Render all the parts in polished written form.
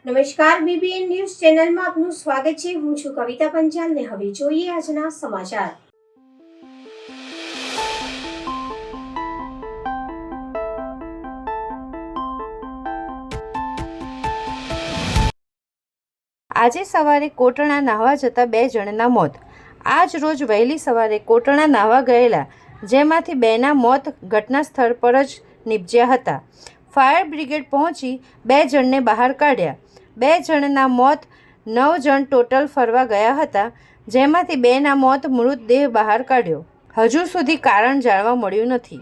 નમસ્કાર, BBN news ચેનલમાં આપનું સ્વાગત છે। હું છું કવિતા પંચાલ ને હવે જોઈએ આજના સમાચાર। આજે સવારે કોટણા નાહવા જતા 2 જણના મોત। આજ રોજ વહેલી સવારે કોટણા નાહવા ગયેલા જેમાંથી 2ના મોત ઘટના સ્થળ પર જ નિપજ્યા હતા। ફાયર બ્રિગેડ પહોંચી 2 જણને બહાર કાઢ્યા। 2 જણના મોત 9 જણ ટોટલ ફરવા ગયા હતા, જેમાંથી 2ના મોત મૃતદેહ બહાર કાઢ્યો। હજુ સુધી કારણ જાણવા મળ્યું નથી।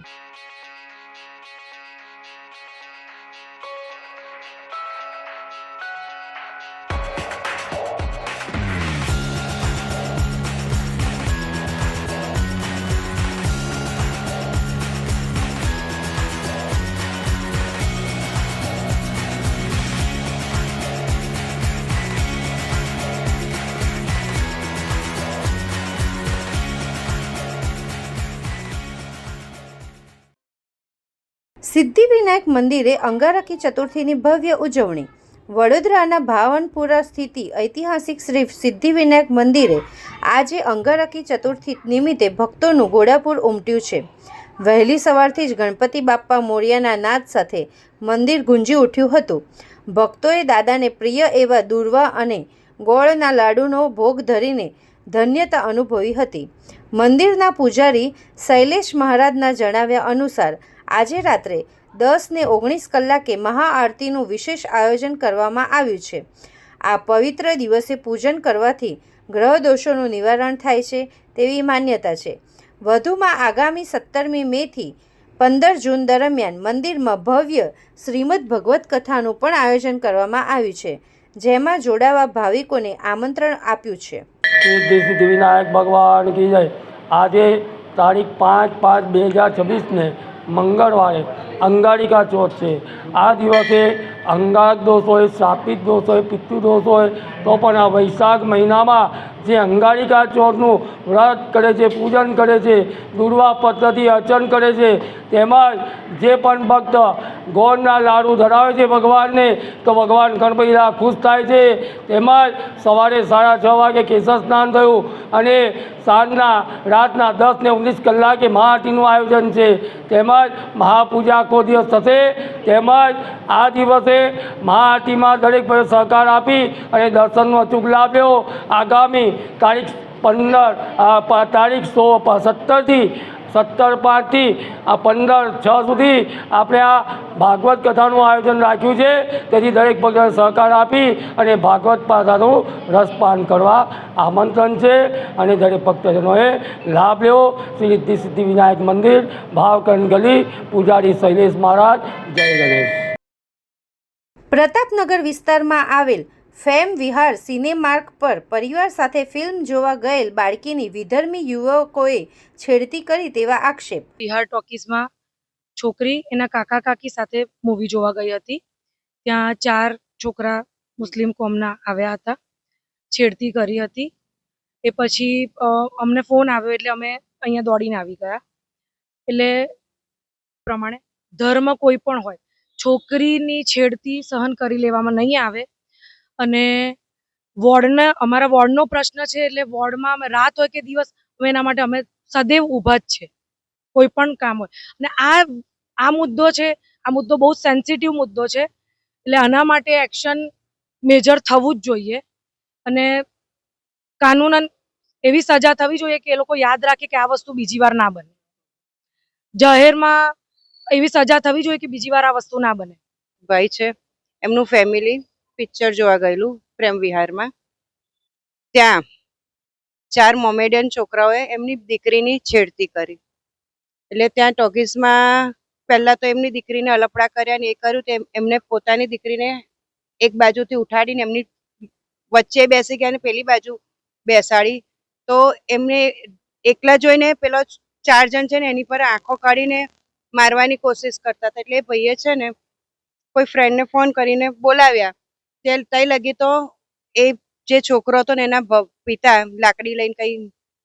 સિદ્ધિવિનાયક મંદિરે અંગારકી ચતુર્થીની ભવ્ય ઉજવણી। વડોદરાના ભાવનપુરા સ્થિત ઐતિહાસિક શ્રી સિદ્ધિવિનાયક મંદિરે આજે અંગારકી ચતુર્થી નિમિત્તે ભક્તોનું ઘોડાપૂર ઉમટ્યું છે। વહેલી સવારથી જ ગણપતિ બાપ્પા મોરિયાના નાદ સાથે મંદિર ગુંજી ઉઠ્યું હતું। ભક્તોએ દાદાને પ્રિય એવા દૂર્વા અને ગોળના લાડુનો ભોગ ધરીને ધન્યતા અનુભવી હતી। મંદિરના પૂજારી શૈલેષ મહારાજના જણાવ્યા અનુસાર આજે રાત્રે 10 ને 19 કલાકે મહાઆરતીનું વિશેષ આયોજન કરવામાં આવ્યું છે। આ પવિત્ર દિવસે પૂજન કરવાથી ગ્રહ દોષોનું નિવારણ થાય છે તેવી માન્યતા છે। વધુમાં આગામી 17મી મેથી 15 જૂન દરમિયાન મંદિરમાં ભવ્ય શ્રીમદ ભગવત કથાનું પણ આયોજન કરવામાં આવ્યું છે, જેમાં જોડાવા ભાવિકોને આમંત્રણ આપ્યું છે। સિદ્ધિવિનાયક ભગવાન की जय। આજે તારીખ 5/5/2026 ને મંગળવારે અંગારિકા ચોથ છે। આ દિવસે અંગારક દોષ હોય, શાપિત દોષ હોય, પિતૃ દોષ હોય તો પણ આ વૈશાખ મહિનામાં જે અંગારિકા ચોથનું વ્રત કરે છે, પૂજન કરે છે, દુર્વા પદ્ધતિ અર્ચન કરે છે, તેમજ જે પણ ભક્ત ગોળના લાડુ ધરાવે છે ભગવાનને તો ભગવાન ગણપતિલા ખુશ થાય છે। તેમજ સવારે 6:30 વાગે કેશર સ્નાન થયું અને સાંજના રાતના 10 ને 19 કલાકે મહાઆરતીનું આયોજન છે। તેમજ મહાપૂજા આખો દિવસ થશે। તેમજ આ દિવસે મહાઆરતીમાં દરેક ભાઈઓ સહકાર આપી અને દર્શનનો અચૂક લાભ લેવો। આગામી તારીખ 17થી 17/5થી 15/6 સુધી આપણે આ ભાગવત કથાનું આયોજન રાખ્યું છે। તેથી દરેક ભક્તોને સહકાર આપી અને ભાગવત કથાનું રસપાન કરવા આમંત્રણ છે અને દરેક ભક્તજનોએ લાભ લેવો। શ્રી સિદ્ધિવિનાયક મંદિર, ભાવકરણ ગલી, પૂજારી શૈલેષ મહારાજ। જય ગણેશ। પ્રતાપનગર વિસ્તારમાં આવેલ ફેમ વિહાર સિનેમાર્ક પર પરિવાર સાથે ફિલ્મ જોવા ગયેલ બાળકીની વિધર્મી યુવકોએ છેડતી કરી તેવા આક્ષેપ। વિહાર ટોકીઝમાં છોકરી એના કાકા કાકી સાથે મૂવી જોવા ગઈ હતી। ત્યાં 4 છોકરા મુસ્લિમ કોમના આવ્યા હતા, છેડતી કરી હતી। એ પછી અમને ફોન આવ્યો એટલે અમે અહીંયા દોડીને આવી ગયા। એટલે પ્રમાણે ધર્મ કોઈ પણ હોય, છોકરીની છેડતી સહન કરી લેવામાં નહીં આવે। અને અમારા વોર્ડનો પ્રશ્ન છે એટલે વોર્ડમાં રાત હોય કે દિવસ એના માટે અમે સદૈવ ઊભા જ છે, કોઈ પણ કામ હોય। અને આ મુદ્દો છે, આ મુદ્દો બહુ સેન્સિટિવ મુદ્દો છે, એટલે આના માટે એક્શન મેજર થવું જ જોઈએ અને કાનૂનન એવી સજા થવી જોઈએ કે એ લોકો યાદ રાખે કે આ વસ્તુ બીજી વાર ના બને। જાહેરમાં એવી સજા થવી જોઈએ કે બીજી વાર આ વસ્તુ ના બને। ભાઈ છે, એમનું ફેમિલી પિક્ચર જોવા ગયેલું પ્રેમ વિહારમાં। ત્યાં 4 મોમેડિયન છોકરાઓએ એમની દીકરીની છેડતી કરી। એટલે ત્યાં ટોકીઝમાં પહેલાં તો એમની દીકરીને અલપડા કર્યા ને એ કર્યું તો એમને પોતાની દીકરીને એક બાજુથી ઉઠાડીને એમની વચ્ચે બેસી ગયા અને પેલી બાજુ બેસાડી। તો એમને એકલા જોઈને પેલો 4 જણ છે ને એની પર આંખો કાઢીને મારવાની કોશિશ કરતા હતા। એટલે એ ભાઈએ છે ને કોઈ ફ્રેન્ડને ફોન કરીને બોલાવ્યા। તઈ લગી તો એ જે છોકરો હતો ને એના પિતા લાકડી લઈને કંઈ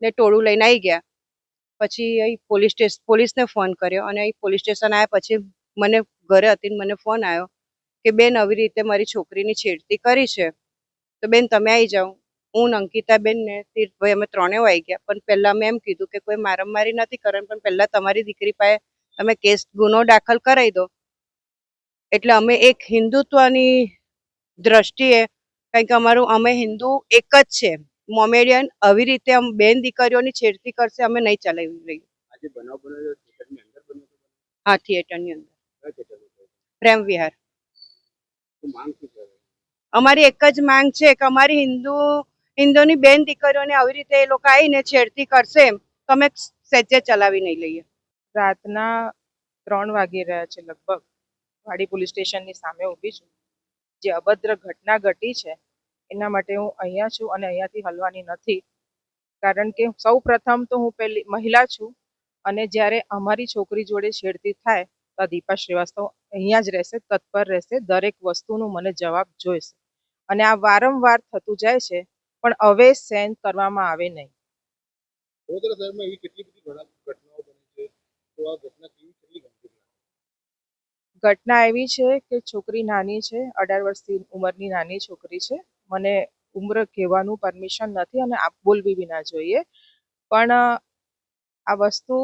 ને ટોળું લઈને આવી ગયા। પછી અહીં પોલીસને ફોન કર્યો અને અહીં પોલીસ સ્ટેશન આવ્યા પછી મને ઘરે હતી મને ફોન આવ્યો કે બેન આવી રીતે મારી છોકરીની છેડતી કરી છે, તો બેન તમે આવી જાઓ. હું અંકિતાબેન ને તીર્થભાઈ અમે ત્રણેય આવી ગયા. પણ પહેલા મેં એમ કીધું કે કોઈ મારામારી નથી કરવાની, પણ પહેલા તમારી દીકરી પાસે તમે ગુનો દાખલ કરાવી દો. એટલે અમે એક હિન્દુત્વની દ્રષ્ટિએ, કારણ કે અમે હિન્દુ એક જ છે, મોમેડિયન આવી રીતે બેન દીકરીઓની છેડતી કરશે અમે નહીં ચલાવી રહી. હા, થિયેટરની અંદર પ્રેમ વિહાર. અમારી એક જ માંગ છે કે અમારી હિન્દુની બેન દીકરીઓને આવી રીતે એ લોકો આવીને છેડતી કરશે તો અમે સહેજે ચલાવી નહીં લઈએ. રાતના 3 વાગી રહ્યા છે લગભગ. વાડી પોલીસ સ્ટેશનની સામે ઊભી છું. જે અભદ્ર ઘટના ઘટી છે એના માટે હું અહીંયા છું અને અહીંયાથી હલવાની નથી. કારણ કે સૌ પ્રથમ તો હું પહેલી મહિલા છું અને જ્યારે અમારી છોકરી જોડે છેડતી થાય તો દીપા શ્રીવાસ્તવ અહીંયા જ રહેશે, તત્પર રહેશે, દરેક વસ્તુનું મને જવાબ જોઈશે. અને આ વારંવાર થતું જાય છે પણ હવે સહન કરવામાં આવે નહીં. વડોદરા શહેરમાં એવી કેટલી બધી ઘટનાઓ બની છે, તો આ ઘટના કેવી કેટલી ગંભીર લાગે? ઘટના એવી છે કે છોકરી નાની છે, 18 વર્ષની ઉંમરની નાની છોકરી છે. મને ઉંમર કહેવાનું પરમિશન નથી અને આપ બોલવી બી ના જોઈએ, પણ આ વસ્તુ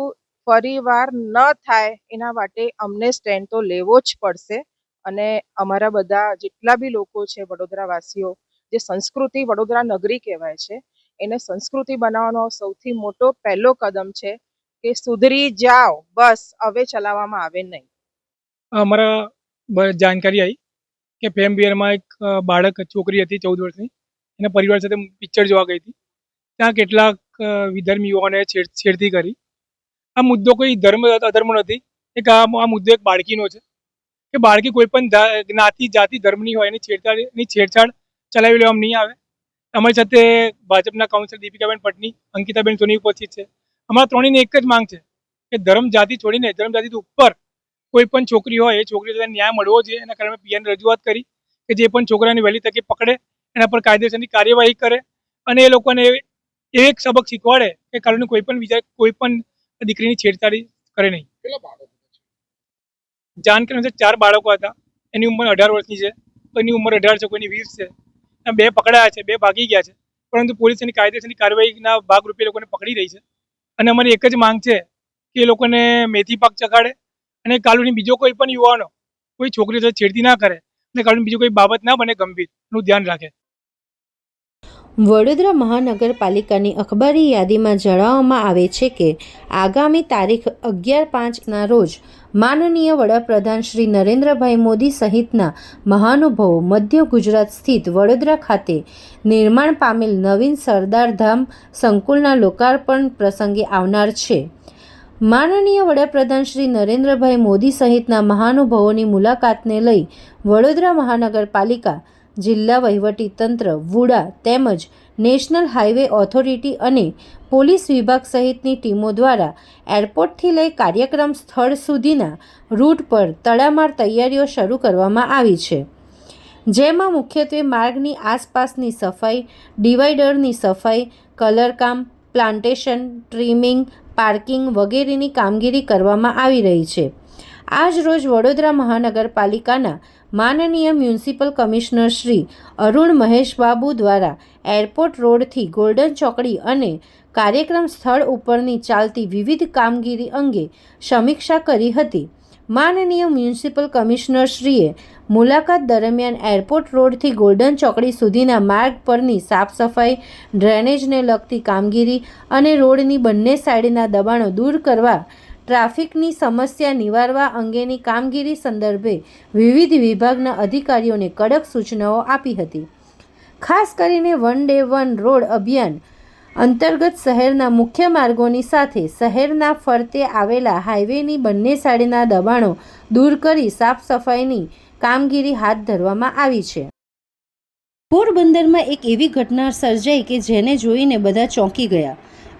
ફરીવાર ન થાય એના માટે અમને સ્ટેન્ડ તો લેવો જ પડશે. અને અમારા બધા જેટલા બી લોકો છે વડોદરાવાસીઓ, જે સંસ્કૃતિ વડોદરા નગરી કહેવાય છે, એને સંસ્કૃતિ બનાવવાનો સૌથી મોટો પહેલો કદમ છે કે સુધરી જાઓ, બસ હવે ચલાવવામાં આવે નહીં. અમારા જાણકારી આવી કે પ્રેમ વિહારમાં એક બાળક છોકરી હતી 14 વર્ષની, એના પરિવાર સાથે પિક્ચર જોવા ગઈ હતી. ત્યાં કેટલાક વિધર્મી યુવાઓને છેડતી કરી. આ મુદ્દો કોઈ ધર્મ અધર્મ નથી. આ મુદ્દો એક બાળકીનો છે કે બાળકી કોઈ પણ જ્ઞાતિ જાતિ ધર્મની હોય એની છેડછાડ ચલાવી લેવામાં નહીં આવે. અમારી સાથે ભાજપના કાઉન્સિલર દીપિકાબેન પટની, અંકિતાબેન સોની ઉપસ્થિત છે. અમારા ત્રણેયની એક જ માંગ છે કે ધર્મ જાતિ છોડીને ધર્મ જાતિ ઉપર કોઈ પણ છોકરી હોય એ છોકરી સાથે ન્યાય મળવો જોઈએ. એના કારણે પીએને રજૂઆત કરી કે જે પણ છોકરાને વહેલી તકે પકડે, એના પર કાયદેસરની કાર્યવાહી કરે અને એ લોકોને એક સબક શીખવાડે કે કારણે કોઈ પણ દીકરીની છેડછાડી કરે નહીં. કેટલા બાળકો છે? જાણકારી અનુસાર 4 બાળકો હતા. એની ઉંમર 18 વર્ષની છે, કોઈની ઉંમર 18 છે, કોઈની 20 છે. 2 પકડાયા છે, 2 ભાગી ગયા છે, પરંતુ પોલીસ એની કાયદેસરની કાર્યવાહીના ભાગરૂપે એ લોકોને પકડી રહી છે. અને અમારી એક જ માંગ છે કે એ લોકોને મેથી પાક ચખાડે અને કાલની બીજો કોઈ પણ યુવાનો કોઈ છોકરી સાથે છેડતી ના કરે અને કાલની બીજો કોઈ બાબત ના બને ગંભીર, એનું ધ્યાન રાખે. વડોદરા મહાનગરપાલિકાની અખબારી યાદીમાં જણાવવામાં આવે છે કે આગામી તારીખ 11/5ના રોજ માનનીય વડાપ્રધાન શ્રી નરેન્દ્રભાઈ મોદી સહિતના મહાનુભાવો મધ્ય ગુજરાત સ્થિત વડોદરા ખાતે નિર્માણ પામેલ નવીન સરદાર ધામ સંકુલના લોકાર્પણ પ્રસંગે આવનાર છે. માનનીય વડાપ્રધાન શ્રી નરેન્દ્રભાઈ મોદી સહિતના મહાનુભાવોની મુલાકાતને લઈ વડોદરા મહાનગરપાલિકા, જિલ્લા વહીવટીતંત્ર, વુડા તેમજ નેશનલ હાઈવે ઓથોરિટી અને પોલીસ વિભાગ સહિતની ટીમો દ્વારા એરપોર્ટથી લઈ કાર્યક્રમ સ્થળ સુધીના રૂટ પર તડામાર તૈયારીઓ શરૂ કરવામાં આવી છે. જેમાં મુખ્યત્વે માર્ગની આસપાસની સફાઈ, ડિવાઈડરની સફાઈ, કલરકામ, પ્લાન્ટેશન, ટ્રીમિંગ, પાર્કિંગ વગેરેની કામગીરી કરવામાં આવી રહી છે. આજ રોજ વડોદરા મહાનગરપાલિકાના માનનીય મ્યુનિસિપલ કમિશનર શ્રી અરુણ મહેશ બાબુ દ્વારા એરપોર્ટ રોડથી ગોલ્ડન ચોકડી અને કાર્યક્રમ સ્થળ ઉપરની ચાલતી વિવિધ કામગીરી અંગે સમીક્ષા કરી હતી. માનનીય મ્યુનિસિપલ કમિશનરશ્રીએ મુલાકાત દરમિયાન એરપોર્ટ રોડથી ગોલ્ડન ચોકડી સુધીના માર્ગ પરની સાફ સફાઈ, ડ્રેનેજને લગતી કામગીરી અને રોડની બંને સાઈડના દબાણો દૂર કરવા, ટ્રાફિકની સમસ્યા નિવારવા અંગેની કામગીરી સંદર્ભે વિવિધ વિભાગના અધિકારીઓને કડક સૂચનાઓ આપી હતી. ખાસ કરીને વન ડે વન રોડ અભિયાન અંતર્ગત શહેરના મુખ્ય માર્ગોની સાથે શહેરના ફરતે આવેલા હાઈવેની બંને સાઈડના દબાણો દૂર કરી સાફ સફાઈની કામગીરી હાથ ધરવામાં આવી છે. પોરબંદરમાં એક એવી ઘટના સર્જાઈ કે જેને જોઈને બધા ચોંકી ગયા.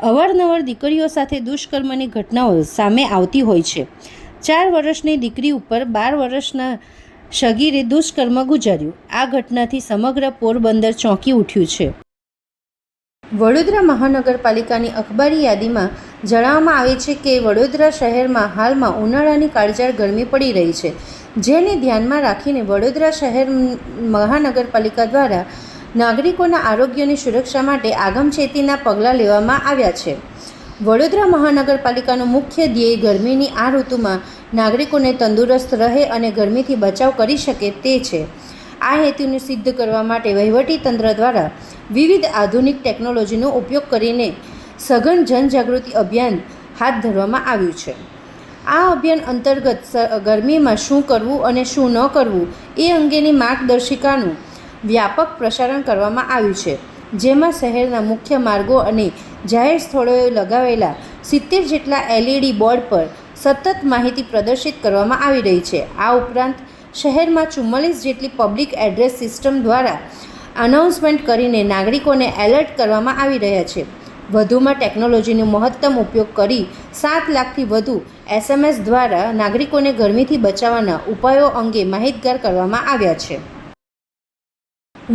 અવારનવાર દીકરીઓ સાથે દુષ્કર્મની ઘટનાઓ સામે આવતી હોય છે. 4 વર્ષની દીકરી ઉપર 12 વર્ષના સગીરે દુષ્કર્મ ગુજાર્યું. આ ઘટનાથી સમગ્ર પોરબંદર ચોંકી ઉઠ્યું છે. વડોદરા મહાનગરપાલિકાની અખબારી યાદીમાં જણાવવામાં આવે છે કે વડોદરા શહેરમાં હાલમાં ઉનાળાની કાળઝાળ ગરમી પડી રહી છે, જેને ધ્યાનમાં રાખીને વડોદરા શહેર મહાનગરપાલિકા દ્વારા નાગરિકોના આરોગ્યની સુરક્ષા માટે આગમચેતીના પગલાં લેવામાં આવ્યા છે. વડોદરા મહાનગરપાલિકાનો મુખ્ય ધ્યેય ગરમીની આ ઋતુમાં નાગરિકોને તંદુરસ્ત રહે અને ગરમીથી બચાવ કરી શકે તે છે. આ હેતુને સિદ્ધ કરવા માટે વહીવટીતંત્ર દ્વારા વિવિધ આધુનિક ટેકનોલોજીનો ઉપયોગ કરીને સઘન જનજાગૃતિ અભિયાન હાથ ધરવામાં આવ્યું છે. આ અભિયાન અંતર્ગત ગરમીમાં શું કરવું અને શું ન કરવું એ અંગેની માર્ગદર્શિકાનું વ્યાપક પ્રસારણ કરવામાં આવ્યું છે, જેમાં શહેરના મુખ્ય માર્ગો અને જાહેર સ્થળોએ લગાવેલા 70 જેટલા LED બોર્ડ પર સતત માહિતી પ્રદર્શિત કરવામાં આવી રહી છે. આ ઉપરાંત શહેરમાં 44 જેટલી પબ્લિક એડ્રેસ સિસ્ટમ દ્વારા અનાઉન્સમેન્ટ કરીને નાગરિકોને એલર્ટ કરવામાં આવી રહ્યા છે. વધુમાં ટેકનોલોજીનો મહત્તમ ઉપયોગ કરી 7 લાખથી વધુ SMS દ્વારા નાગરિકોને ગરમીથી બચાવવાના ઉપાયો અંગે માહિતગાર કરવામાં આવ્યા છે.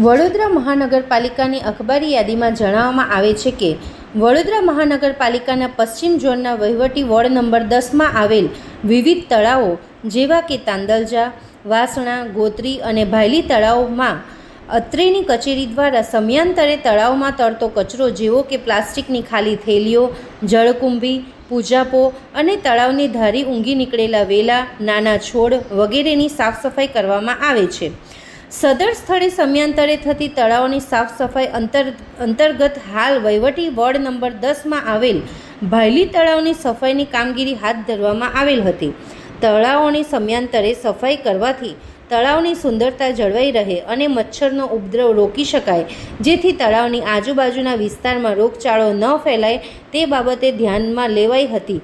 વડોદરા મહાનગરપાલિકાની અખબારી યાદીમાં જણાવવામાં આવે છે કે વડોદરા મહાનગરપાલિકાના પશ્ચિમ ઝોનના વહીવટી વોર્ડ નંબર 10માં આવેલ વિવિધ તળાવો જેવા કે તાંદલજા, વાસણા, ગોત્રી અને ભાયલી તળાવમાં અત્રેની કચેરી દ્વારા સમયાંતરે તળાવમાં તરતો કચરો જેવો કે પ્લાસ્ટિકની ખાલી થેલીઓ, જળકુંભી, પૂજાપો અને તળાવની ધારી ઊંઘી નીકળેલા વેલા, નાના છોડ વગેરેની સાફસફાઈ કરવામાં આવે છે. સદર સ્થળે સમયાંતરે થતી તળાવોની સાફસફાઈ અંતર્ગત હાલ વહીવટી વોર્ડ નંબર 10માં આવેલ ભાયલી તળાવની સફાઈની કામગીરી હાથ ધરવામાં આવેલ હતી. તળાવોની સમયાંતરે સફાઈ કરવાથી તળાવની સુંદરતા જળવાઈ રહે અને મચ્છરનો ઉપદ્રવ રોકી શકાય, જેથી તળાવની આજુબાજુના વિસ્તારમાં રોગચાળો ન ફેલાય તે બાબતે ધ્યાનમાં લેવાઈ હતી.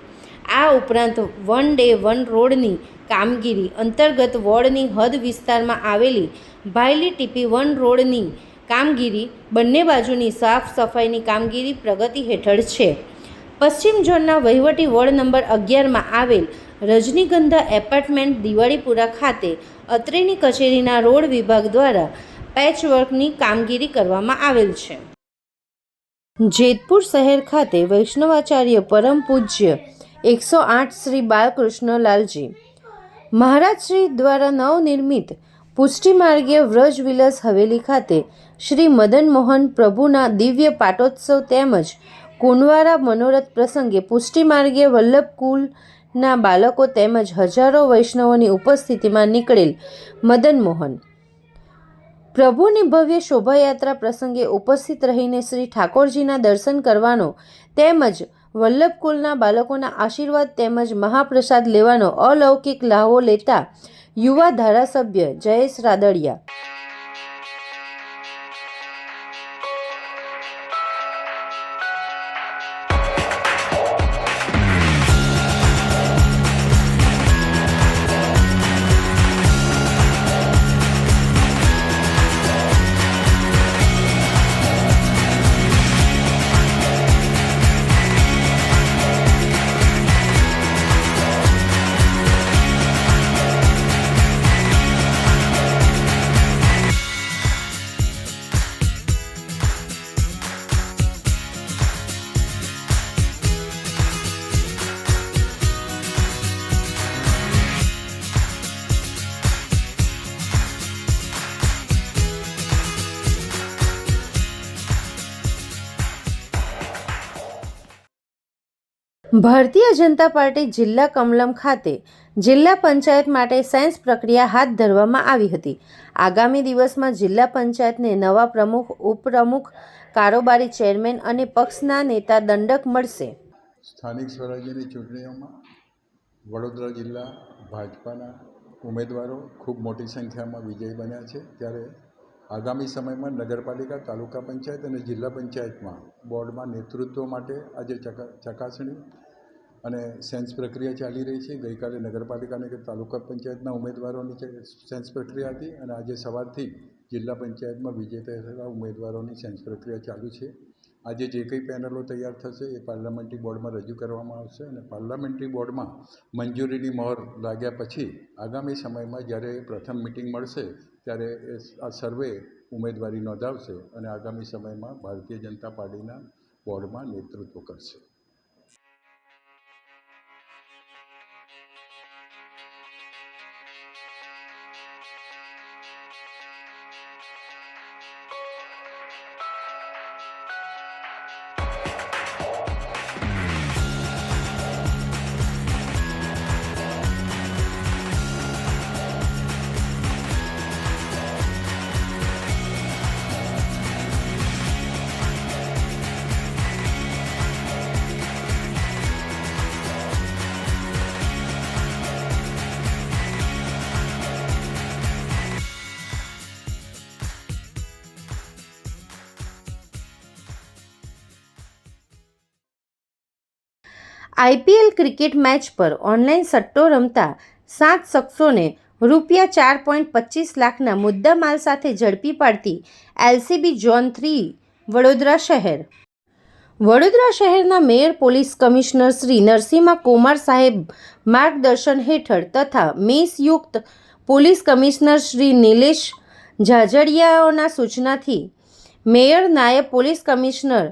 આ ઉપરાંત 1 ડે 1 રોડની કામગીરી અંતર્ગત વોર્ડની હદ વિસ્તારમાં આવેલી ભાયલી TP1 રોડની કામગીરી બંને બાજુની સાફ સફાઈની કામગીરી પ્રગતિ હેઠળ છે. પશ્ચિમ ઝોનના વહીવટી વોર્ડ નંબર 11માં આવેલ રજનીગંધા એપાર્ટમેન્ટ દિવાળીપુરા ખાતે અત્રેની કચેરીના રોડ વિભાગ દ્વારા પેચવર્કની કામગીરી કરવામાં આવેલ છે. જેતપુર શહેર ખાતે વૈષ્ણવાચાર્ય પરમ પૂજ્ય 108 શ્રી બાલકૃષ્ણલાલજી મહારાજ શ્રી દ્વારા નવનિર્મિત પુષ્ટિમાર્ગીય વ્રજવિલાસ હવેલી ખાતે શ્રી મદન મોહન પ્રભુના દિવ્ય પાટોત્સવ તેમજ કુંવારા મનોરથ પ્રસંગે પુષ્ટિમાર્ગીય વલ્લભકુલના બાળકો તેમજ હજારો વૈષ્ણવોની ઉપસ્થિતિમાં નીકળેલ મદન મોહન પ્રભુની ભવ્ય શોભાયાત્રા પ્રસંગે ઉપસ્થિત રહીને શ્રી ઠાકોરજીના દર્શન કરવાનો તેમજ વલ્લભકુલના બાળકોના આશીર્વાદ તેમજ મહાપ્રસાદ લેવાનો અલૌકિક લાહવો લેતા યુવા ધારાસભ્ય જયેશ રાદડિયા ભારતીય જનતા પાર્ટી જિલ્લા કમલમ ખાતે જિલ્લા પંચાયત માટે સાયન્સ પ્રક્રિયા હાથ ધરવામાં આવી હતી. આગામી દિવસમાં જિલ્લા પંચાયતને નવા પ્રમુખ, ઉપપ્રમુખ, કારોબારી ચેરમેન અને પક્ષના નેતા દંડક મળશે. સ્થાનિક સ્વરાજ્યની ચૂંટણીઓમાં વડોદરા જિલ્લા ભાજપાના ઉમેદવારો ખૂબ મોટી સંખ્યામાં વિજયી બન્યા છે. ત્યારે આગામી સમયમાં નગરપાલિકા, તાલુકા પંચાયત અને જિલ્લા પંચાયતમાં બોર્ડમાં નેતૃત્વ માટે આજે ચકાસણી અને સેન્સ પ્રક્રિયા ચાલી રહી છે. ગઈકાલે નગરપાલિકા અને તાલુકા પંચાયતના ઉમેદવારોની સેન્સ પ્રક્રિયા હતી અને આજે સવારથી જિલ્લા પંચાયતમાં વિજય થયેલા ઉમેદવારોની સેન્સ પ્રક્રિયા ચાલુ છે. આજે જે કંઈ પેનલો તૈયાર થશે એ પાર્લામેન્ટરી બોર્ડમાં રજૂ કરવામાં આવશે અને પાર્લામેન્ટરી બોર્ડમાં મંજૂરીની મહોર લાગ્યા પછી આગામી સમયમાં જ્યારે પ્રથમ મિટિંગ મળશે ત્યારે આ સર્વે ઉમેદવારી નોંધાવશે અને આગામી સમયમાં ભારતીય જનતા પાર્ટીના બોર્ડમાં નેતૃત્વ કરશે. આઈપીએલ ક્રિકેટ મેચ પર ઓનલાઈન સટ્ટો રમતા 7 શખ્સોને ₹4.25 લાખના મુદ્દામાલ સાથે ઝડપી પાડતી એલસીબી ઝોન 3 વડોદરા શહેર. વડોદરા શહેરના મેયર પોલીસ કમિશનર શ્રી નરસિંહા કુમાર સાહેબ માર્ગદર્શન હેઠળ તથા મેસયુક્ત પોલીસ કમિશનર શ્રી નિલેશ ઝાઝડિયાઓના સૂચનાથી મેયર નાયબ police commissioner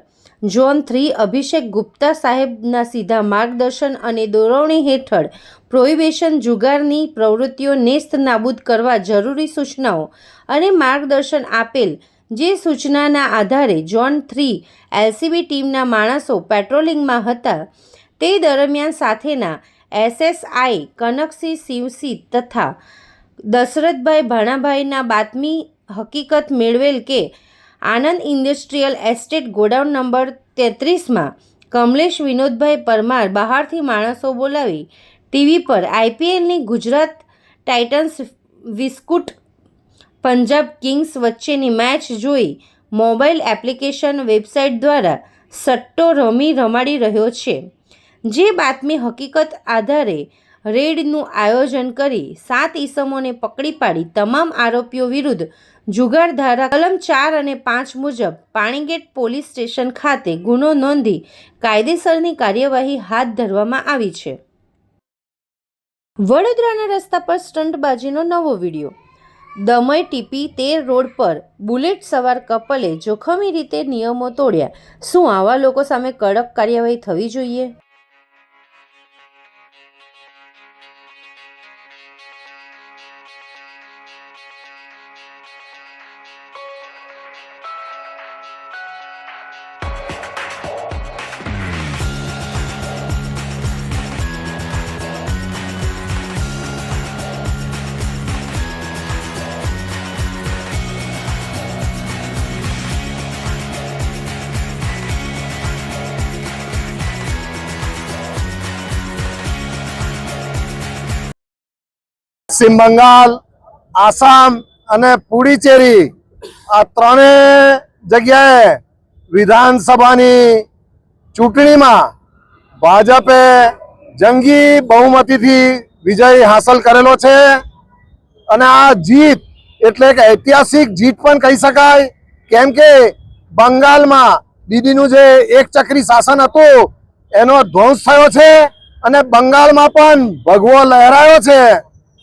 zone 3 Abhishek Gupta સાહેબના સીધા માર્ગદર્શન અને દોરવણી હેઠળ પ્રોહિબિશન જુગારની પ્રવૃત્તિઓ નેસ્ત નાબૂદ કરવા જરૂરી સૂચનાઓ અને માર્ગદર્શન આપેલ. જે સૂચનાના આધારે ઝોન 3 એલસીબી ટીમના માણસો પેટ્રોલિંગમાં હતા તે દરમિયાન સાથેના એસએસઆઈ કનકસિંહ શિવસિંહ તથા દશરથભાઈ ભાણાભાઈના બાતમી હકીકત મેળવેલ કે Anand industrial estate godown number 33માં કમલેશ વિનોદભાઈ પરમાર બહારથી માણસો બોલાવી ટીવી પર આઈપીએલની ગુજરાત ટાઇટન્સ વિસ્કુટ પંજાબ કિંગ્સ વચ્ચેની મેચ જોઈ મોબાઈલ એપ્લિકેશન વેબસાઇટ દ્વારા સટ્ટો રમાડી રહ્યો છે. જે બાતમી હકીકત આધારે રેડનું આયોજન કરી 7 ઈસમોને પકડી પાડી તમામ આરોપીઓ વિરુદ્ધ જુગાર ધારા કલમ 4 અને 5 મુજબ પાણીગેટ પોલીસ સ્ટેશન ખાતે ગુનો નોંધી કાયદેસરની કાર્યવાહી હાથ ધરવામાં આવી છે. વડોદરાના રસ્તા પર સ્ટંટબાજીનો નવો વિડીયો. દમઈ ટીપી 13 રોડ પર બુલેટ સવાર કપલે જોખમી રીતે નિયમો તોડ્યા. શું આવા લોકો સામે કડક કાર્યવાહી થવી જોઈએ? પશ્ચિમ બંગાળ, આસામ અને પુડુચેરી આ ત્રણેય જગ્યાએ વિધાનસભાની ચૂંટણીમાં ભાજપે જંગી બહુમતીથી વિજય હાંસલ કરેલો છે અને આ જીત એટલે કે ઐતિહાસિક જીત પણ કહી શકાય. કેમ કે બંગાળમાં દીદીનું જે એક ચક્રી શાસન હતું એનો ધ્વંસ થયો છે અને બંગાળમાં પણ ભગવો લહેરાયો છે.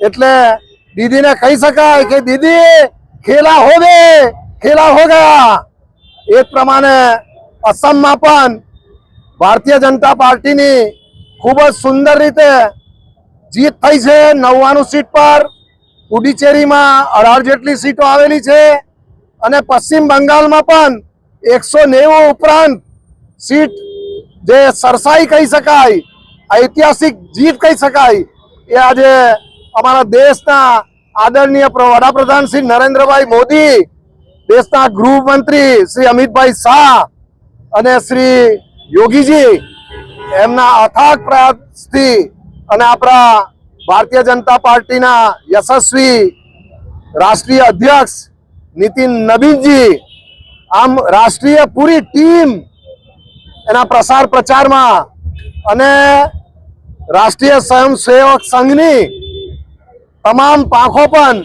એટલે દીદીને કહી શકાય કે દીદી ખેલા હો ગયા. એ પ્રમાણે અસમમાં પણ ભારતીય જનતા પાર્ટીની ખૂબ જ સુંદર રીતે જીત થઈ છે 99 સીટ પર. પુડુચેરીમાં 18 જેટલી સીટો આવેલી છે અને પશ્ચિમ બંગાળમાં પણ 190 ઉપરાંત સીટ જે સરસાઈ કહી શકાય, ઐતિહાસિક જીત કહી શકાય એ આજે અમારા દેશના આદરણીય વડાપ્રધાન શ્રી નરેન્દ્રભાઈ મોદી, દેશના ગૃહમંત્રી શ્રી અમિતભાઈ શાહ અને શ્રી યોગીજી એમના અથાગ પ્રયાસથી અને આપણા ભારતીય જનતા પાર્ટીના યશસ્વી રાષ્ટ્રીય અધ્યક્ષ નીતિન નબીનજી, આમ રાષ્ટ્રીય પૂરી ટીમ એના પ્રસાર પ્રચારમાં અને રાષ્ટ્રીય સ્વયંસેવક સંઘની તમામ પાંખો પણ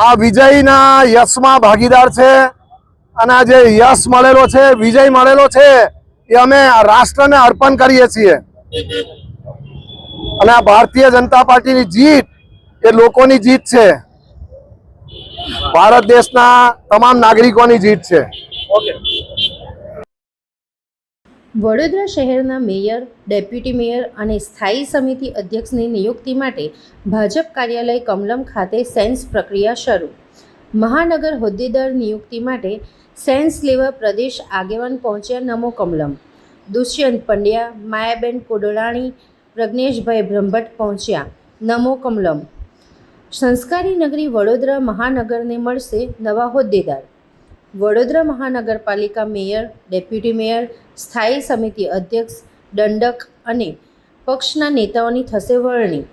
આ વિજયના યશમાં ભાગીદાર છે અને આ જે યશ મળેલો છે, વિજય મળેલો છે એ અમે રાષ્ટ્રને અર્પણ કરીએ છીએ. અને આ ભારતીય જનતા પાર્ટીની જીત એ લોકોની જીત છે, ભારત દેશના તમામ નાગરિકોની જીત છે. વડોદરા શહેરના મેયર, ડેપ્યુટી મેયર અને સ્થાયી સમિતિ અધ્યક્ષની નિયુક્તિ માટે ભાજપ કાર્યાલય કમલમ ખાતે સેન્સ પ્રક્રિયા શરૂ. મહાનગર હોદ્દેદાર નિયુક્તિ માટે સેન્સ લેવા પ્રદેશ આગેવાન પહોંચ્યા નમો કમલમ. દુષ્યંત પંડ્યા, માયાબેન કોડલાણી, પ્રજ્ઞેશભાઈ બ્રહ્મભટ્ટ પહોંચ્યા નમો કમલમ. સંસ્કારી નગરી વડોદરા મહાનગરને મળશે નવા હોદ્દેદાર. વડોદરા મહાનગરપાલિકા મેયર, ડેપ્યુટી મેયર, સ્થાયી સમિતિ અધ્યક્ષ, દંડક અને પક્ષના નેતાઓની થશે વરણી.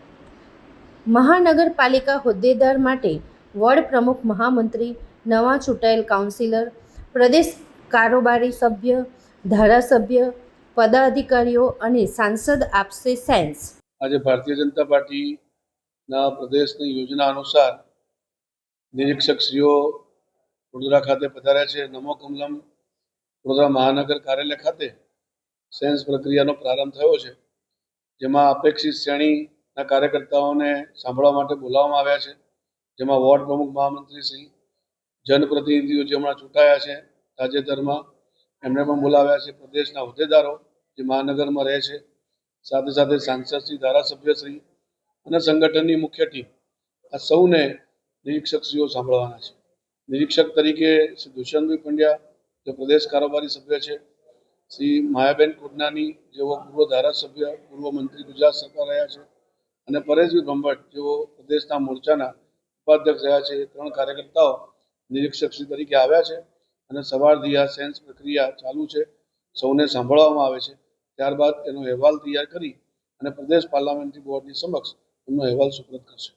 મહાનગરપાલિકા હોદ્દેદાર માટે વોર્ડ પ્રમુખ, મહામંત્રી, નવા ચૂંટાયેલ કાઉન્સિલર, પ્રદેશ કારોબારી સભ્ય, ધારાસભ્ય, પદાધિકારીઓ અને સાંસદ આપશે સેન્સ. આજે ભારતીય જનતા પાર્ટીના પ્રદેશની યોજના અનુસાર નિરીક્ષકશ્રીઓ વડોદરા ખાતે પધાર્યા છે. નમો કમલમ વડોદરા મહાનગર કાર્યાલય ખાતે સેન્સ પ્રક્રિયાનો પ્રારંભ થયો છે, જેમાં અપેક્ષિત શ્રેણીના કાર્યકર્તાઓને સાંભળવા માટે બોલાવવામાં આવ્યા છે, જેમાં વોર્ડ પ્રમુખ મહામંત્રી શ્રી, જનપ્રતિનિધિઓ જે હમણાં ચૂંટાયા છે તાજેતરમાં એમને પણ બોલાવ્યા છે, પ્રદેશના હોદ્દેદારો જે મહાનગરમાં રહે છે, સાથે સાથે સાંસદશ્રી, ધારાસભ્યશ્રી અને સંગઠનની મુખ્ય ટીમ, આ સૌને નિરીક્ષકશ્રીઓ સાંભળવાના છે. નિરીક્ષક તરીકે શ્રી દુષ્યંતભાઈ પંડ્યા જે પ્રદેશ કારોબારી સભ્ય છે, શ્રી માયાબેન કોડનાની જેઓ પૂર્વ ધારાસભ્ય, પૂર્વ મંત્રી ગુજરાત સરકાર રહ્યા છે, અને પરેશભાઈ બ્રહ્મભટ્ટ જેઓ પ્રદેશના મોરચાના ઉપાધ્યક્ષ રહ્યા છે. 3 કાર્યકર્તાઓ નિરીક્ષકશ્રી તરીકે આવ્યા છે અને સવારથી આ સેન્સ પ્રક્રિયા ચાલુ છે. સૌને સાંભળવામાં આવે છે. ત્યારબાદ એનો અહેવાલ તૈયાર કરી અને પ્રદેશ પાર્લામેન્ટરી બોર્ડની સમક્ષ એમનો અહેવાલ સુપ્રત કરશે.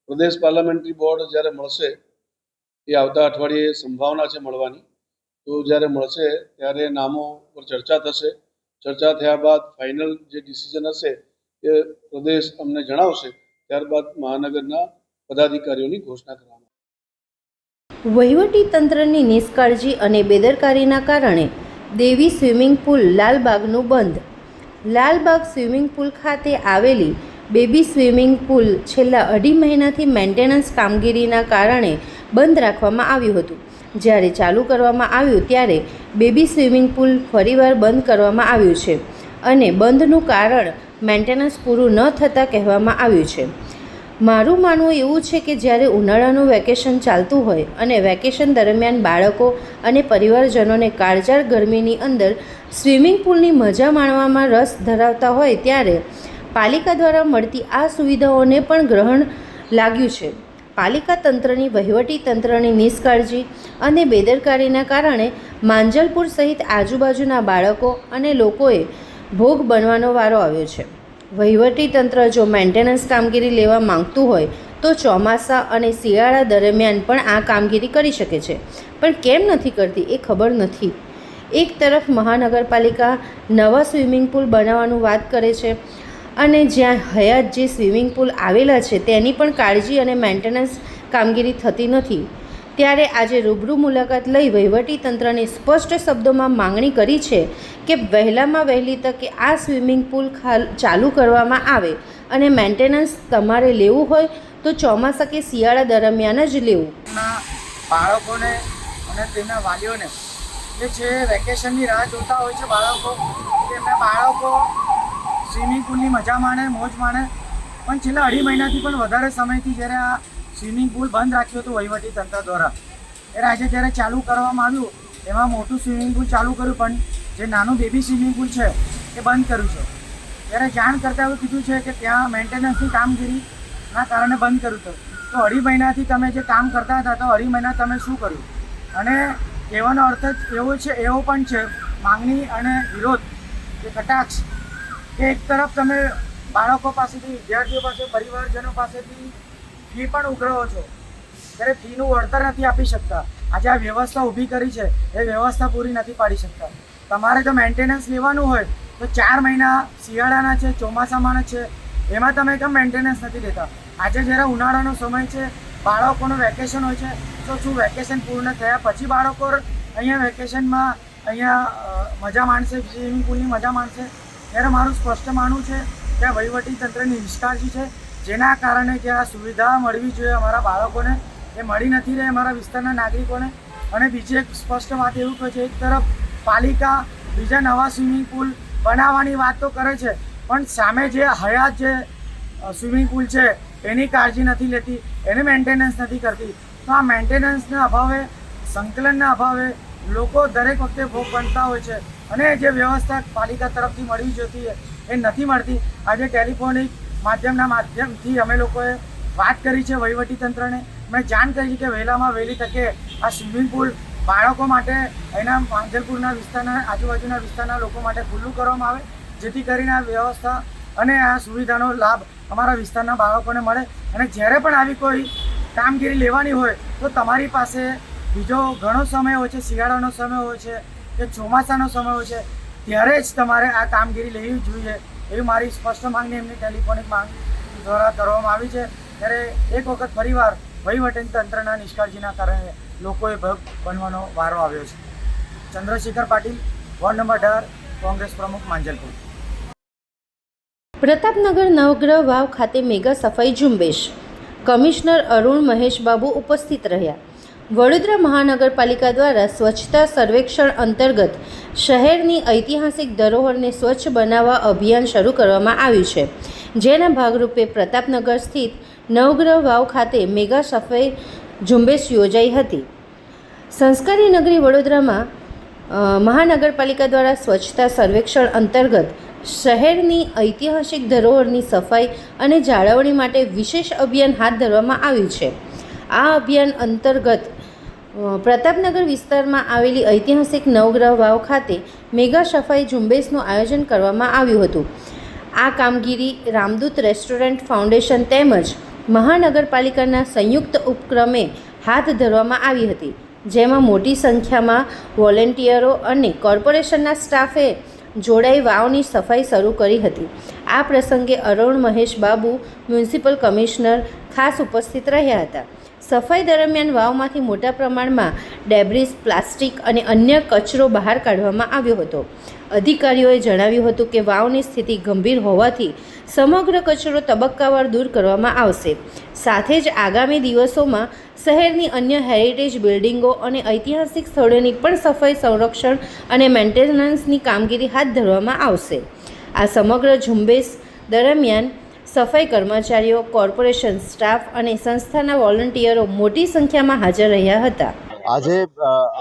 પ્રદેશ પાર્લામેન્ટરી બોર્ડ જ્યારે મળશે એ આવતા અઠવાડિયે સંભાવના છે મળવાની. તો જ્યારે મળશે ત્યારે નામો પર ચર્ચા થશે. ચર્ચા થયા બાદ ફાઇનલ જે ડિસિઝન હશે એ પ્રદેશ અમને જણાવશે. ત્યારબાદ મહાનગરના પદાધિકારીઓની ઘોષણા કરવામાં. વહીવટી તંત્રની નિષ્કાળજી અને બેદરકારીના કારણે દેવી સ્વિમિંગ પુલ લાલબાગનું બંધ. લાલબાગ સ્વિમિંગ પુલ ખાતે આવેલી બેબી સ્વિમિંગ પુલ છેલ્લા 2.5 મહિનાથી મેન્ટેનન્સ કામગીરીના કારણે બંધ રાખવામાં આવ્યું હતું. જ્યારે ચાલુ કરવામાં આવ્યું ત્યારે બેબી સ્વિમિંગ પુલ ફરીવાર બંધ કરવામાં આવ્યું છે અને બંધનું કારણ મેન્ટેનન્સ પૂરું ન થતાં કહેવામાં આવ્યું છે. મારું માનવું એવું છે કે જ્યારે ઉનાળાનું વેકેશન ચાલતું હોય અને વેકેશન દરમિયાન બાળકો અને પરિવારજનોને કાળઝાળ ગરમીની અંદર સ્વિમિંગ પુલની મજા માણવામાં રસ ધરાવતા હોય ત્યારે પાલિકા દ્વારા મળતી આ સુવિધાઓને પણ ગ્રહણ લાગ્યું છે. પાલિકા તંત્રની વહીવટી તંત્રની નિષ્કાળજી અને બેદરકારીના કારણે માંજલપુર સહિત આજુબાજુના બાળકો અને લોકોએ ભોગ બનવાનો વારો આવ્યો છે. વહીવટી તંત્ર જો મેન્ટેનન્સ કામગીરી લેવા માંગતું હોય તો ચોમાસા અને શિયાળા દરમિયાન પણ આ કામગીરી કરી શકે છે, પણ કેમ નથી કરતી એ ખબર નથી. એક તરફ મહાનગરપાલિકા નવા સ્વિમિંગ પુલ બનાવવાનું વાત કરે છે અને જ્યાં હયાત જે સ્વિમિંગ પુલ આવેલા છે તેની પણ કાળજી અને મેન્ટેનન્સ કામગીરી થતી નથી. ત્યારે આજે રૂબરૂ મુલાકાત લઈ વહીવટી તંત્રને સ્પષ્ટ શબ્દોમાં માંગણી કરી છે કે વહેલામાં વહેલી તકે આ સ્વિમિંગ પુલ ચાલુ કરવામાં આવે અને મેન્ટેનન્સ તમારે લેવું હોય તો ચોમાસા કે શિયાળા દરમિયાન જ લેવું. બાળકોને અને તેના વાલીઓને જે છે વેકેશનની રાહ જોતા હોય છે બાળકો, એમના બાળકો સ્વિમિંગ પુલની મજા માણે, મોજ માણે, પણ છેલ્લા 2.5 મહિનાથી પણ વધારે સમયથી જ્યારે આ સ્વિમિંગ પુલ બંધ રાખ્યું હતું વહીવટી તંત્ર દ્વારા, ત્યારે આજે જ્યારે ચાલુ કરવામાં આવ્યું એમાં મોટું સ્વિમિંગ પુલ ચાલુ કર્યું, પણ જે નાનું બેબી સ્વિમિંગ પુલ છે એ બંધ કર્યું છે. ત્યારે જાણ કરતાં એવું કીધું છે કે ત્યાં મેન્ટેનન્સની કામગીરીના કારણે બંધ કર્યું હતું. તો 2.5 મહિનાથી તમે જે કામ કરતા હતા તો 2.5 મહિના તમે શું કર્યું? અને કહેવાનો અર્થ જ એવો છે, એવો પણ છે માંગણી અને વિરોધ કે કટાક્ષ કે એક તરફ તમે બાળકો પાસેથી, વિદ્યાર્થીઓ પાસે, પરિવારજનો પાસેથી ફી પણ ઉઘરાવો છો, ત્યારે ફીનું વળતર નથી આપી શકતા. આજે આ વ્યવસ્થા ઊભી કરી છે એ વ્યવસ્થા પૂરી નથી પાડી શકતા. તમારે જો મેન્ટેનન્સ લેવાનું હોય તો 4 મહિના શિયાળાના છે, ચોમાસામાં છે, એમાં તમે કેમ મેન્ટેનન્સ નથી લેતા? આજે જ્યારે ઉનાળાનો સમય છે, બાળકોનું વેકેશન હોય છે, તો શું વેકેશન પૂર્ણ થયા પછી બાળકો અહીંયા વેકેશનમાં અહીંયા મજા માણશે, સ્વિમિંગ પુલની મજા માણશે? ત્યારે મારું સ્પષ્ટ માનવું છે કે આ વહીવટી તંત્રની નિષ્કાળજી છે, જેના કારણે જે આ સુવિધા મળવી જોઈએ અમારા બાળકોને એ મળી નથી રહી, અમારા વિસ્તારના નાગરિકોને. અને બીજી એક સ્પષ્ટ વાત એવું કહે છે, એક તરફ પાલિકા બીજા નવા સ્વિમિંગ પુલ બનાવવાની વાત તો કરે છે, પણ સામે જે હયાત જે સ્વિમિંગ પુલ છે એની કાળજી નથી લેતી, એને મેન્ટેનન્સ નથી કરતી. તો આ મેન્ટેનન્સના અભાવે, સંકલનના અભાવે લોકો દરેક વખતે ભોગ બનતા હોય છે અને જે વ્યવસ્થા પાલિકા તરફથી મળવી જોઈતી એ નથી મળતી. આજે ટેલિફોનિક માધ્યમથી અમે લોકોએ વાત કરી છે વહીવટી તંત્રને, મેં જાણ કરી કે વહેલામાં વહેલી તકે આ સ્વિમિંગ પુલ બાળકો માટે એના માંજલપુરના વિસ્તારના, આજુબાજુના વિસ્તારના લોકો માટે ખુલ્લું કરવામાં આવે, જેથી કરીને આ વ્યવસ્થા અને આ સુવિધાનો લાભ અમારા વિસ્તારના બાળકોને મળે. અને જ્યારે પણ આવી કોઈ કામગીરી લેવાની હોય તો તમારી પાસે બીજો ઘણો સમય હોય છે, શિયાળાનો સમય હોય છે કે ચોમાસાનો સમય હોય છે, ત્યારે જ તમારે આ કામગીરી લેવી જોઈએ એવી મારી સ્પષ્ટ માંગણી એમની ટેલિફોનિક માંગ દ્વારા કરવામાં આવી છે. ત્યારે એક વખત ફરીવાર વહીવટી તંત્રના નિષ્કાળજીના કારણે લોકોએ ભોગ બનવાનો વારો આવ્યો છે. ચંદ્રશેખર પાટીલ, વોર્ડ નંબર 18, કોંગ્રેસ પ્રમુખ, માંજલપુર. પ્રતાપનગર નવગ્રહ વાવ ખાતે મેગા સફાઈ ઝુંબેશ. કમિશનર અરુણ મહેશ બાબુ ઉપસ્થિત રહ્યા. વડોદરા મહાનગરપાલિકા દ્વારા સ્વચ્છતા સર્વેક્ષણ અંતર્ગત શહેરની ઐતિહાસિક ધરોહરને સ્વચ્છ બનાવવા અભિયાન શરૂ કરવામાં આવ્યું છે, જેના ભાગરૂપે પ્રતાપનગર સ્થિત નવગ્રહ વાવ ખાતે મેગા સફાઈ ઝુંબેશ યોજાઈ હતી. સંસ્કારી નગરી વડોદરામાં મહાનગરપાલિકા દ્વારા સ્વચ્છતા સર્વેક્ષણ અંતર્ગત શહેરની ઐતિહાસિક ધરોહરની સફાઈ અને જાળવણી માટે વિશેષ અભિયાન હાથ ધરવામાં આવ્યું છે. આ અભિયાન અંતર્ગત પ્રતાપનગર વિસ્તારમાં આવેલી ઐતિહાસિક નવગ્રહ વાવ ખાતે મેગા સફાઈ ઝુંબેશનું આયોજન કરવામાં આવ્યું હતું. આ કામગીરી રામદૂત રેસ્ટોરન્ટ ફાઉન્ડેશન તેમજ મહાનગરપાલિકાના સંયુક્ત ઉપક્રમે હાથ ધરવામાં આવી હતી, જેમાં મોટી સંખ્યામાં વોલેન્ટિયરો અને કોર્પોરેશનના સ્ટાફે જોડાઈ વાવની સફાઈ શરૂ કરી હતી. આ પ્રસંગે અરુણ મહેશ બાબુ, મ્યુનિસિપલ કમિશનર ખાસ ઉપસ્થિત રહ્યા હતા. સફાઈ દરમિયાન વાવમાંથી મોટા પ્રમાણમાં ડેબ્રિસ, પ્લાસ્ટિક અને અન્ય કચરો બહાર કાઢવામાં આવ્યો હતો. અધિકારીઓએ જણાવ્યું હતું કે વાવની સ્થિતિ ગંભીર હોવાથી સમગ્ર કચરો તબક્કાવાર દૂર કરવામાં આવશે. સાથે જ આગામી દિવસોમાં શહેરની અન્ય હેરિટેજ બિલ્ડિંગો અને ઐતિહાસિક સ્થળોની પણ સફાઈ, સંરક્ષણ અને મેન્ટેનન્સની કામગીરી હાથ ધરવામાં આવશે. આ સમગ્ર ઝુંબેશ દરમિયાન સફાઈ કર્મચારીઓ, કોર્પોરેશન સ્ટાફ અને સંસ્થાના વોલન્ટિયરો મોટી સંખ્યામાં હાજર રહ્યા હતા. આજે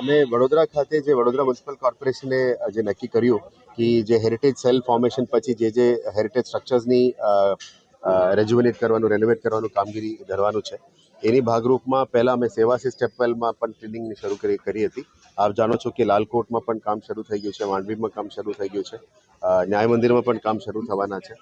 અમે વડોદરા ખાતે જે વડોદરા મ્યુનિસિપલ કોર્પોરેશને જે નક્કી કર્યું કે જે હેરિટેજ સેલ ફોર્મેશન પછી જે હેરિટેજ સ્ટ્રક્ચર્સની રેજ્યુવેનેટ કરવાનું, રેનોવેટ કરવાનું કામગીરી ધરવાનું છે, એની ભાગરૂપમાં પહેલાં અમે સેવાસી સ્ટેપવેલમાં પણ ટ્રેનિંગની શરૂ કરી હતી. આપ જાણો છો કે લાલકોટમાં પણ કામ શરૂ થઈ ગયું છે, માંડવીમાં કામ શરૂ થઈ ગયું છે, ન્યાય મંદિરમાં પણ કામ શરૂ થવાના છે.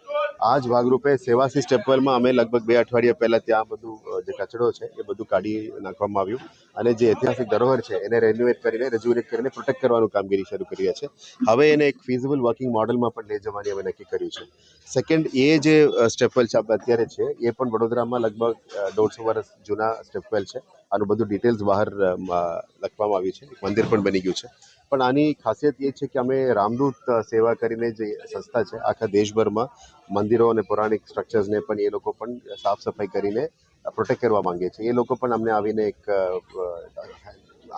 આ જ ભાગરૂપે સેવાસી સ્ટેપવેલમાં અમે લગભગ 2 અઠવાડિયા પહેલાં ત્યાં બધું જે કચરો છે એ બધું કાઢી નાખવામાં આવ્યું અને જે ઐતિહાસિક ધરોહર છે એને રેન્યુએટ કરીને, રેજ્યુવેટ કરીને પ્રોટેક્ટ કરવાનું કામગીરી શરૂ કરી છે. હવે એને એક ફિઝિબલ વર્કિંગ મોડલમાં પણ લઈ જવાની અમે નક્કી કર્યું છે. સેકન્ડ, એ જે સ્ટેપવેલ છે અત્યારે છે એ પણ વડોદરામાં લગભગ 150 વર્ષ જૂના સ્ટેપવેલ છે. આનું બધું ડિટેલ્સ બહાર લખવામાં આવ્યું છે. મંદિર પણ બની ગયું છે. પણ આની ખાસિયત એ છે કે અમે રામદૂત સેવા કરીને જે સંસ્થા છે આખા દેશભરમાં મંદિરો અને પૌરાણિક સ્ટ્રક્ચર્સને પણ એ લોકો પણ સાફ સફાઈ કરીને પ્રોટેક્ટ કરવા માંગે છે. એ લોકો પણ અમને આવીને એક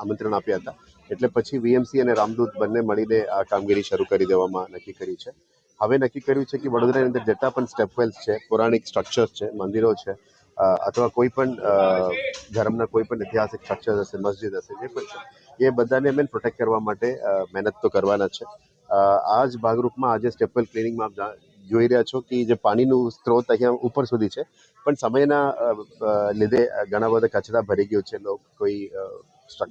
આમંત્રણ આપ્યા હતા. એટલે પછી વીએમસી અને રામદૂત બંને મળીને આ કામગીરી શરૂ કરી દેવામાં નક્કી કરી છે. હવે નક્કી કર્યું છે કે વડોદરાની અંદર જેટલા પણ સ્ટેપવેલ્સ છે, પૌરાણિક સ્ટ્રક્ચર્સ છે, મંદિરો છે અથવા કોઈ પણ ધર્મના કોઈ પણ ઐતિહાસિક સ્ટ્રક્ચર હશે, મસ્જિદ હશે, જે પણ છે એ બધાને અમે પ્રોટેક્ટ કરવા માટે મહેનત તો કરવાના છે. આ જ ભાગરૂપમાં આજે સ્ટેપવેલ ક્લિનિંગમાં આપ જોઈ રહ્યા છો કે જે પાણીનું સ્ત્રોત અહીંયા ઉપર સુધી છે, પણ સમયના લીધે ઘણા બધા કચરા ભરી ગયો છે, કોઈ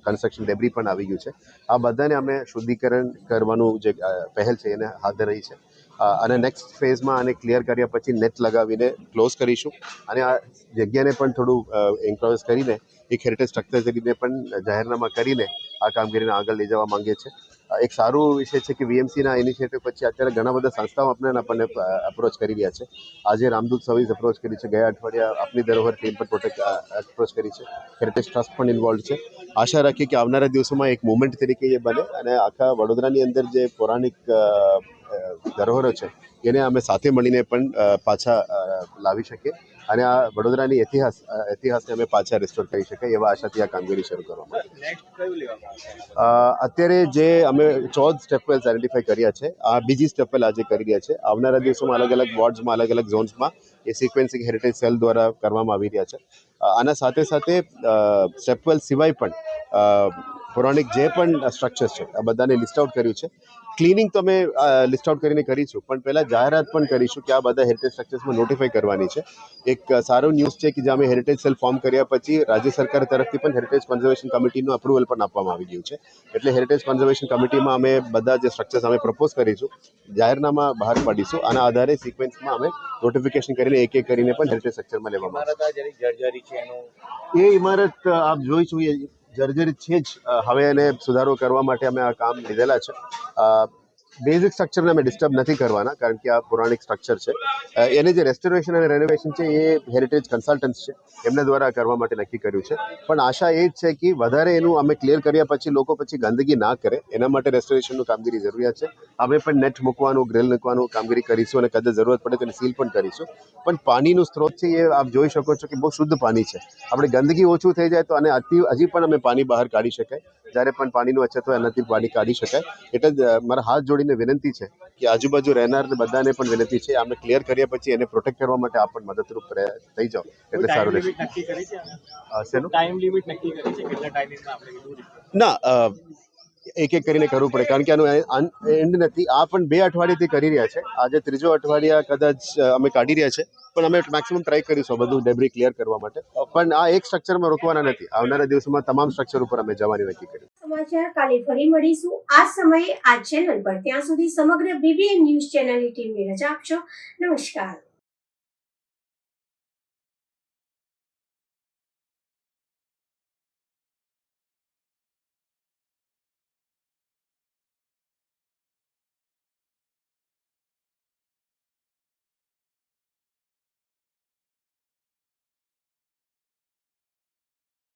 કન્સ્ટ્રક્શન ડેબ્રી પણ આવી ગયું છે. આ બધાને અમે શુદ્ધિકરણ કરવાનું જે પહેલ છે એને હાથ ધરી છે અને નેક્સ્ટ ફેઝમાં આને ક્લિયર કર્યા પછી નેટ લગાવીને ક્લોઝ કરીશું અને આ જગ્યાને પણ થોડું એન્ક્લોઝ કરીને એક હેરિટેજ સ્ટ્રક્ચર તરીકે પણ જાહેરનામા કરીને આ કામગીરીને આગળ લઈ જવા માંગીએ છીએ. એક સારું વિષય છે કે વીએમસીના ઇનિશિયેટિવ પછી અત્યારે ઘણા બધા સંસ્થાઓ આપણને અપ્રોચ કરી રહ્યા છે. આજે રામદૂત સર્વિસ અપ્રોચ કરી છે, ગયા અઠવાડિયા આપની ધરોહર ટીમ પણ પ્રોટેક્ટ અપ્રોચ કરી છે, હેરિટેજ ટ્રસ્ટ પણ ઇન્વોલ્વ છે. આશા રાખીએ કે આવનારા દિવસોમાં એક મુવમેન્ટ તરીકે એ બને અને આખા વડોદરાની અંદર જે પૌરાણિક ધરોહરો છે એને અમે સાથે મળીને પણ પાછા લાવી શકીએ અને આ વડોદરાની ઇતિહાસને અમે પાછા રિસ્ટોર કરી શકીએ એવા આશાથી આ કામગીરી શરૂ કરવામાં અત્યારે જે અમે 14 સ્ટેપવેલ્સ આઈડેન્ટિફાઈ કર્યા છે, આ બીજી સ્ટેપવેલ આજે કરી રહ્યા છે. આવનારા દિવસોમાં અલગ અલગ વોર્ડ્સમાં, અલગ અલગ ઝોન્સમાં એ સિક્વન્સિંગ હેરિટેજ સેલ દ્વારા કરવામાં આવી રહ્યા છે. આના સાથે સાથે સ્ટેપવેલ સિવાય પણ પૌરાણિક જે પણ સ્ટ્રક્ચર્સ છે આ બધાને લિસ્ટ આઉટ કર્યું છે. ક્લિનિંગ તો અમે લિસ્ટ આઉટ કરીને કરીશું, પણ પહેલાં જાહેરાત પણ કરીશું કે આ બધા હેરિટેજ સ્ટ્રક્ચર્સમાં નોટિફાઈ કરવાની છે. એક સારો ન્યૂઝ છે કે જે અમે હેરિટેજ સેલ ફોર્મ કર્યા પછી રાજ્ય સરકાર તરફથી પણ હેરિટેજ કન્ઝર્વેશન કમિટીનું અપ્રુવલ પણ આપવામાં આવી ગયું છે. એટલે હેરિટેજ કન્ઝર્વેશન કમિટીમાં અમે બધા જે સ્ટ્રક્ચર્સ અમે પ્રપોઝ કરીશું, જાહેરનામા બહાર પાડીશું, આના આધારે સિક્વન્સમાં અમે નોટિફિકેશન કરીને એક એક કરીને પણ હેરિટેજ સ્ટ્રક્ચરમાં લેવામાં આવશે. એ ઇમારત આપ જોઈશું એ જર્જરિત છે જ. હવે એને સુધારો કરવા માટે અમે આ કામ લીધેલા છે. બેઝિક સ્ટ્રક્ચરને અમે ડિસ્ટર્બ નથી કરવાના, કારણ કે આ પૌરાણિક સ્ટ્રક્ચર છે. એને જે રેસ્ટોરેશન અને રેનોવેશન છે એ હેરિટેજ કન્સલ્ટન્ટ્સ છે, એમના દ્વારા કરવા માટે નક્કી કર્યું છે. પણ આશા એ જ છે કે વધારે એનું અમે ક્લિયર કર્યા પછી લોકો પછી ગંદકી ના કરે, એના માટે રેસ્ટોરેશનનું કામગીરી જરૂરિયાત છે. અમે પણ નેટ મૂકવાનું, ગ્રીલ મૂકવાનું કામગીરી કરીશું અને કદાચ જરૂરત પડે તો એને સીલ પણ કરીશું. પણ પાણીનું સ્ત્રોત છે એ આપ જોઈ શકો છો કે બહુ શુદ્ધ પાણી છે. આપણે ગંદકી ઓછું થઈ જાય તો અને હજી પણ અમે પાણી બહાર કાઢી શકાય. જ્યારે પણ પાણીનું અછત હોય એનાથી પાણી કાઢી શકાય. એટલે જ મારા હાથ જોડીને વિનંતી છે કે આજુબાજુ રહેનારને બધાને પણ વિનંતી છે, અમે ક્લિયર કર્યા પછી એને પ્રોટેક્ટ કરવા માટે આપ પણ મદદરૂપ થઈ જાઓ એટલે સારું રહેશે. ના, એક એક કરીને કરવું પડે, કારણ કે આનું એન્ડ નથી. આ પણ 2 અઠવાડિયાથી કરી રહ્યા છે. આજે 3જો અઠવાડિયા કદાચ અમે કાઢી રહ્યા છે, પણ અમે મેક્સિમમ ટ્રાય કરીશું બધું ડેબ્રી ક્લિયર કરવા માટે. પણ આ એક સ્ટ્રક્ચરમાં રોકવાના નથી. આવનારા દિવસોમાં તમામ સ્ટ્રક્ચર ઉપર અમે જવાની નક્કી કર્યું. સમાચાર કાલે ફરી મળીશું આ સમયે આ ચેનલ પર. ત્યાં સુધી સમગ્ર BBN ન્યૂઝ ચેનલની ટીમને રજા આપશો. નમસ્કાર.